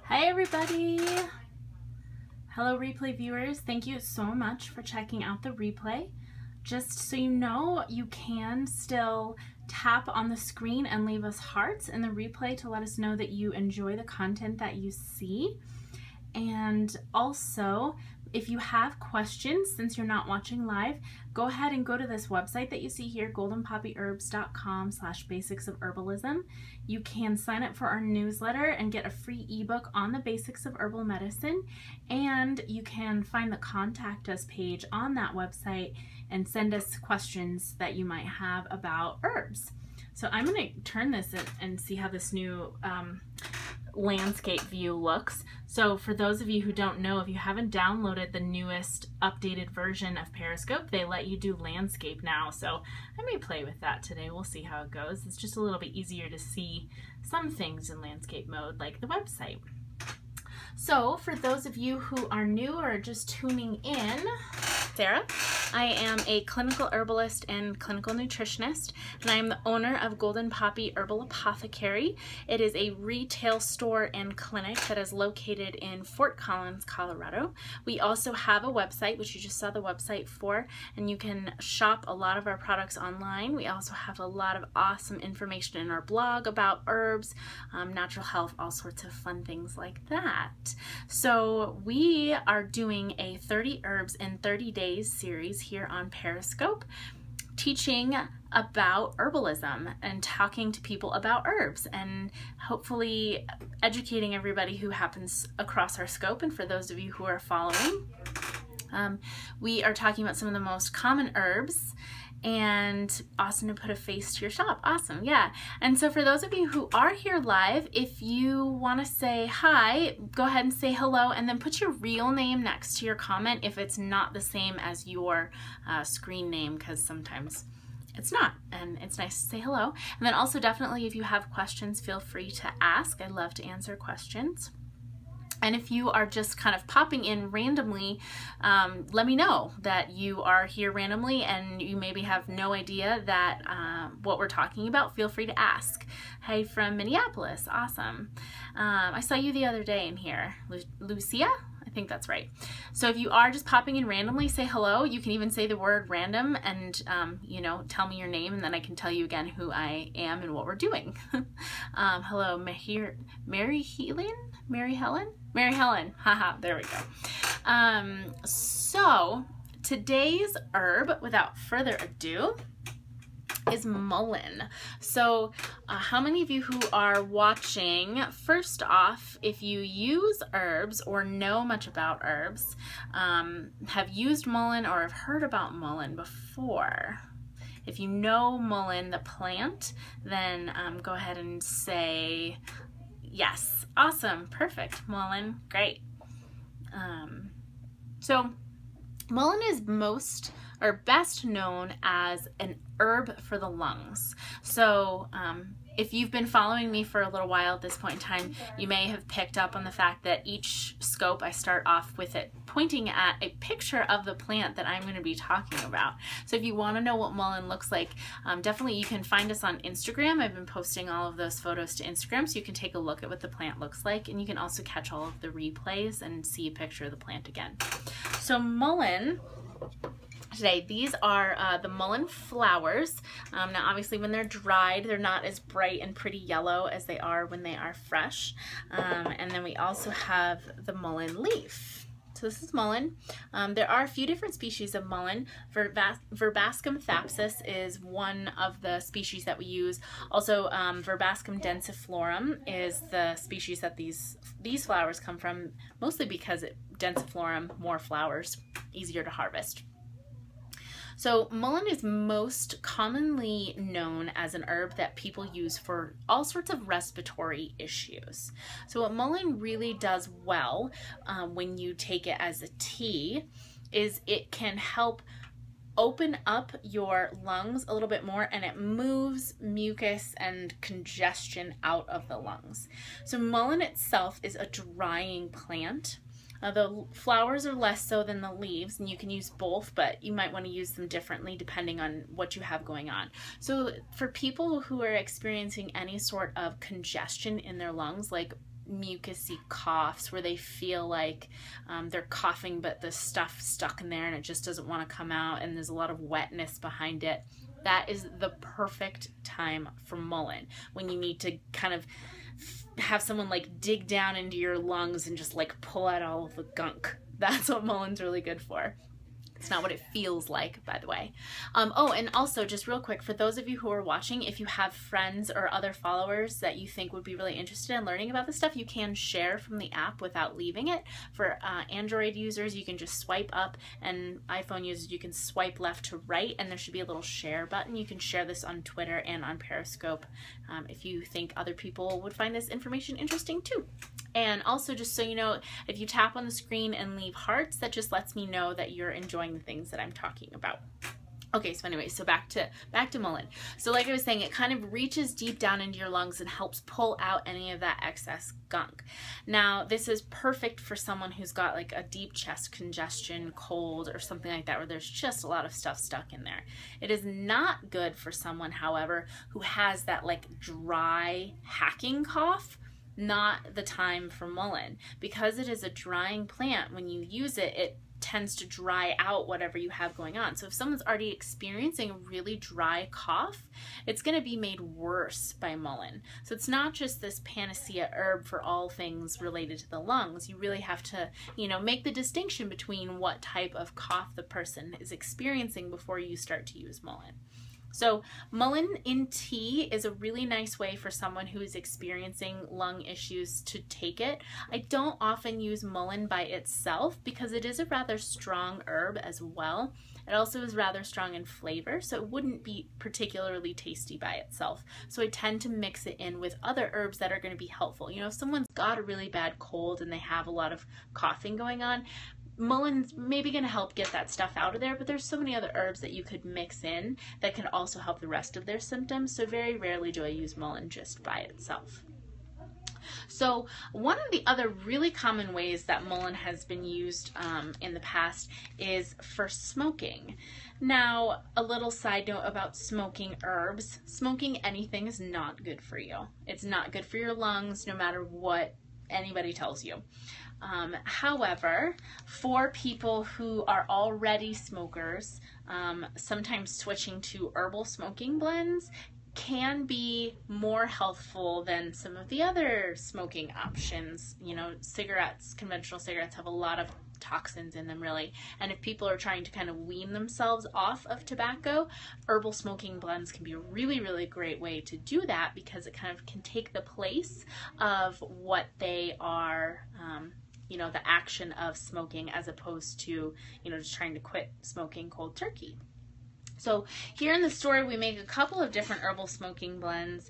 Hi everybody! Hello replay viewers, thank you so much for checking out the replay. Just so you know, you can still tap on the screen and leave us hearts in the replay to let us know that you enjoy the content that you see. And also, if you have questions, since you're not watching live, go ahead and go to this website that you see here, goldenpoppyherbs.com/basics-of-herbalism. You can sign up for our newsletter and get a free ebook on the basics of herbal medicine. And you can find the contact us page on that website and send us questions that you might have about herbs. So I'm going to turn this and see how this new landscape view looks. So for those of you who don't know, if you haven't downloaded the newest updated version of Periscope, they let you do landscape now. So I may play with that today. We'll see how it goes. It's just a little bit easier to see some things in landscape mode, like the website. So for those of you who are new or just tuning in, Sarah. I am a clinical herbalist and clinical nutritionist, and I am the owner of Golden Poppy Herbal Apothecary. It is a retail store and clinic that is located in Fort Collins, Colorado. We also have a website, which you just saw the website for, and you can shop a lot of our products online. We also have a lot of awesome information in our blog about herbs, natural health, all sorts of fun things like that. So we are doing a 30 Herbs in 30 Days series here on Periscope, teaching about herbalism and talking to people about herbs and hopefully educating everybody who happens across our scope. And for those of you who are following, we are talking about some of the most common herbs. And awesome to put a face to your shop. Awesome, yeah. And so for those of you who are here live, if you want to say hi, go ahead and say hello and then put your real name next to your comment if it's not the same as your screen name, because sometimes it's not, and it's nice to say hello. And then also definitely if you have questions, feel free to ask. I love to answer questions. And if you are just kind of popping in randomly, let me know that you are here randomly and you maybe have no idea that what we're talking about. Feel free to ask. Hey, from Minneapolis, awesome. I saw you the other day in here, Lucia? I think that's right. So if you are just popping in randomly, say hello. You can even say the word random and, you know, tell me your name, and then I can tell you again who I am and what we're doing. Hello, Mary Helen, haha, there we go. So today's herb, without further ado, is mullein. So how many of you who are watching, first off, if you use herbs or know much about herbs, have used mullein or have heard about mullein before? If you know mullein, the plant, then go ahead and say yes. Awesome, perfect. Mullein, great. So mullein is most or best known as an herb for the lungs. So if you've been following me for a little while at this point in time, you may have picked up on the fact that each scope I start off with it pointing at a picture of the plant that I'm going to be talking about. So if you want to know what mullein looks like, definitely you can find us on Instagram. I've been posting all of those photos to Instagram, so you can take a look at what the plant looks like, and you can also catch all of the replays and see a picture of the plant again. So mullein, today, these are the Mullen Flowers. Now obviously when they're dried, they're not as bright and pretty yellow as they are when they are fresh. And then we also have the mullein leaf. So this is mullein. There are a few different species of mullein. Verbascum thapsus is one of the species that we use. Also, Verbascum densiflorum is the species that these flowers come from, mostly because densiflorum, more flowers, easier to harvest. So mullein is most commonly known as an herb that people use for all sorts of respiratory issues. So what mullein really does well when you take it as a tea is it can help open up your lungs a little bit more, and it moves mucus and congestion out of the lungs. So mullein itself is a drying plant. The flowers are less so than the leaves, and you can use both, but you might want to use them differently depending on what you have going on. So for people who are experiencing any sort of congestion in their lungs, like mucousy coughs where they feel like they're coughing but the stuff stuck in there and it just doesn't want to come out and there's a lot of wetness behind it, that is the perfect time for mullein, when you need to kind of have someone like dig down into your lungs and just like pull out all of the gunk. That's what mullein's really good for. It's not what it feels like, by the way. Oh, and also just real quick, for those of you who are watching, if you have friends or other followers that you think would be really interested in learning about this stuff, you can share from the app without leaving it. For Android users, you can just swipe up, and iPhone users, you can swipe left to right, and there should be a little share button. You can share this on Twitter and on Periscope if you think other people would find this information interesting too. And also, just so you know, if you tap on the screen and leave hearts, that just lets me know that you're enjoying the things that I'm talking about. Okay, so anyway, so back to mullein. So like I was saying, it kind of reaches deep down into your lungs and helps pull out any of that excess gunk. Now, this is perfect for someone who's got like a deep chest congestion, cold, or something like that, where there's just a lot of stuff stuck in there. It is not good for someone, however, who has that like dry, hacking cough. Not the time for mullein. Because it is a drying plant, when you use it, it tends to dry out whatever you have going on. So if someone's already experiencing a really dry cough, it's going to be made worse by mullein. So it's not just this panacea herb for all things related to the lungs. You really have to, you know, make the distinction between what type of cough the person is experiencing before you start to use mullein. So mullein in tea is a really nice way for someone who is experiencing lung issues to take it. I don't often use mullein by itself because it is a rather strong herb as well. It also is rather strong in flavor, so it wouldn't be particularly tasty by itself. So I tend to mix it in with other herbs that are going to be helpful. You know, if someone's got a really bad cold and they have a lot of coughing going on, mullein's maybe going to help get that stuff out of there, but there's so many other herbs that you could mix in that can also help the rest of their symptoms. So very rarely do I use mullein just by itself. So one of the other really common ways that mullein has been used in the past is for smoking. Now, a little side note about smoking herbs. Smoking anything is not good for you. It's not good for your lungs, no matter what anybody tells you. However, for people who are already smokers, sometimes switching to herbal smoking blends can be more healthful than some of the other smoking options. You know, cigarettes, conventional cigarettes have a lot of toxins in them, really. And if people are trying to kind of wean themselves off of tobacco, herbal smoking blends can be a really, really great way to do that, because it kind of can take the place of what they are, you know, the action of smoking, as opposed to, you know, just trying to quit smoking cold turkey. So here in the store, we make a couple of different herbal smoking blends.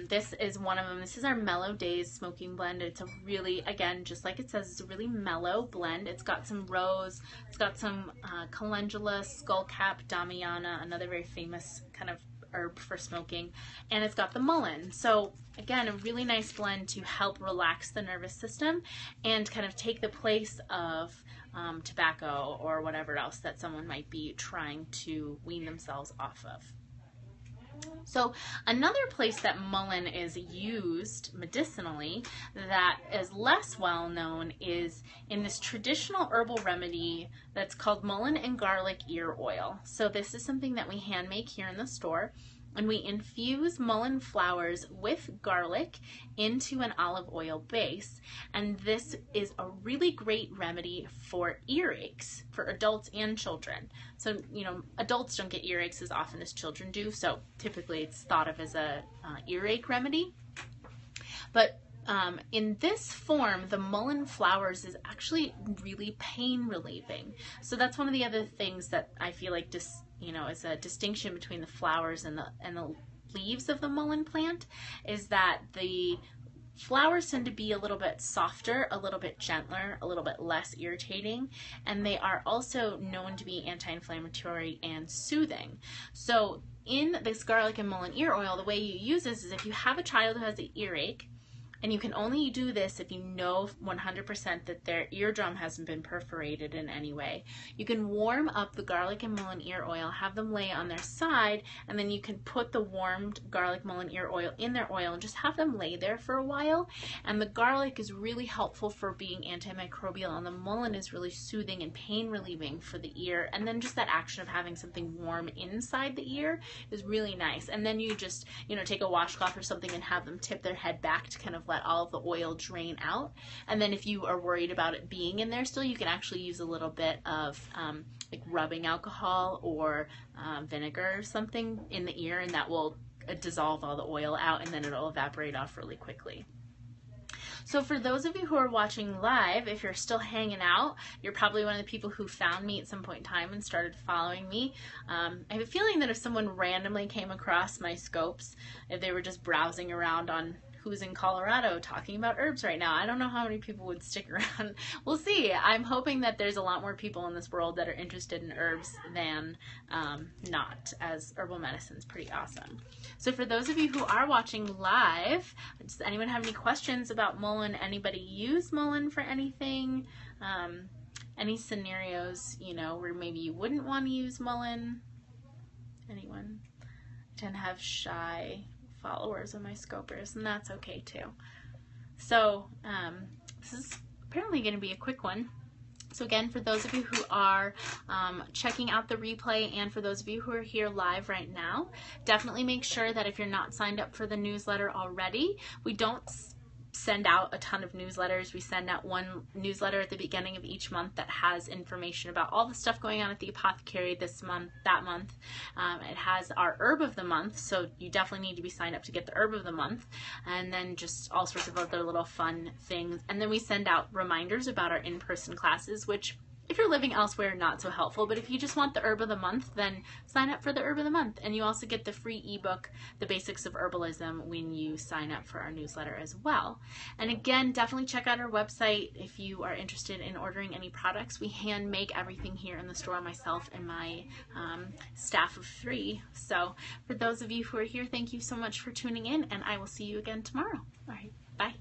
This is one of them. This is our Mellow Days smoking blend. It's a really, again, just like it says, it's a really mellow blend. It's got some rose, it's got some calendula, skullcap, damiana, another very famous kind of herb for smoking, and it's got the mullein. So again, a really nice blend to help relax the nervous system and kind of take the place of tobacco or whatever else that someone might be trying to wean themselves off of. So another place that mullein is used medicinally that is less well known is in this traditional herbal remedy that's called Mullen Garlic Ear Oil. So this is something that we hand make here in the store, and we infuse mullen flowers with garlic into an olive oil base. And this is a really great remedy for earaches for adults and children. So, you know, adults don't get earaches as often as children do, so typically it's thought of as a earache remedy. But in this form, the mullen flowers is actually really pain relieving. So that's one of the other things that I feel like is a distinction between the flowers and the leaves of the mullen plant, is that the flowers tend to be a little bit softer, a little bit gentler, a little bit less irritating, and they are also known to be anti-inflammatory and soothing. So in this garlic and mullen ear oil, the way you use this is if you have a child who has an earache, And you can only do this if you know 100% that their eardrum hasn't been perforated in any way. You can warm up the garlic and mullein ear oil, have them lay on their side, and then you can put the warmed garlic mullein ear oil in their oil and just have them lay there for a while. And the garlic is really helpful for being antimicrobial, and the mullein is really soothing and pain relieving for the ear. And then just that action of having something warm inside the ear is really nice. And then you just, take a washcloth or something and have them tip their head back to kind of let all of the oil drain out. And then if you are worried about it being in there still, you can actually use a little bit of like rubbing alcohol or vinegar or something in the ear, and that will dissolve all the oil out, and then it'll evaporate off really quickly. So for those of you who are watching live, if you're still hanging out, you're probably one of the people who found me at some point in time and started following me. I have a feeling that if someone randomly came across my scopes, if they were just browsing around on Who's in Colorado talking about herbs right now, I don't know how many people would stick around. We'll see. I'm hoping that there's a lot more people in this world that are interested in herbs than not, as herbal medicine is pretty awesome. So for those of you who are watching live, does anyone have any questions about mullein? Anybody use mullein for anything? Any scenarios, where maybe you wouldn't want to use mullein? Anyone? I tend to have shy followers of my scopers, and that's okay too. So this is apparently going to be a quick one. So again, for those of you who are checking out the replay, and for those of you who are here live right now, definitely make sure that if you're not signed up for the newsletter already, we don't send out a ton of newsletters. We send out one newsletter at the beginning of each month that has information about all the stuff going on at the apothecary this month, that month. It has our herb of the month, so you definitely need to be signed up to get the herb of the month, and then just all sorts of other little fun things. And then we send out reminders about our in-person classes, which if you're living elsewhere, not so helpful, but if you just want the herb of the month, then sign up for the herb of the month. And you also get the free ebook, The Basics of Herbalism, when you sign up for our newsletter as well. And again, definitely check out our website if you are interested in ordering any products. We hand make everything here in the store, myself and my staff of 3. So for those of you who are here, thank you so much for tuning in, and I will see you again tomorrow. All right, bye.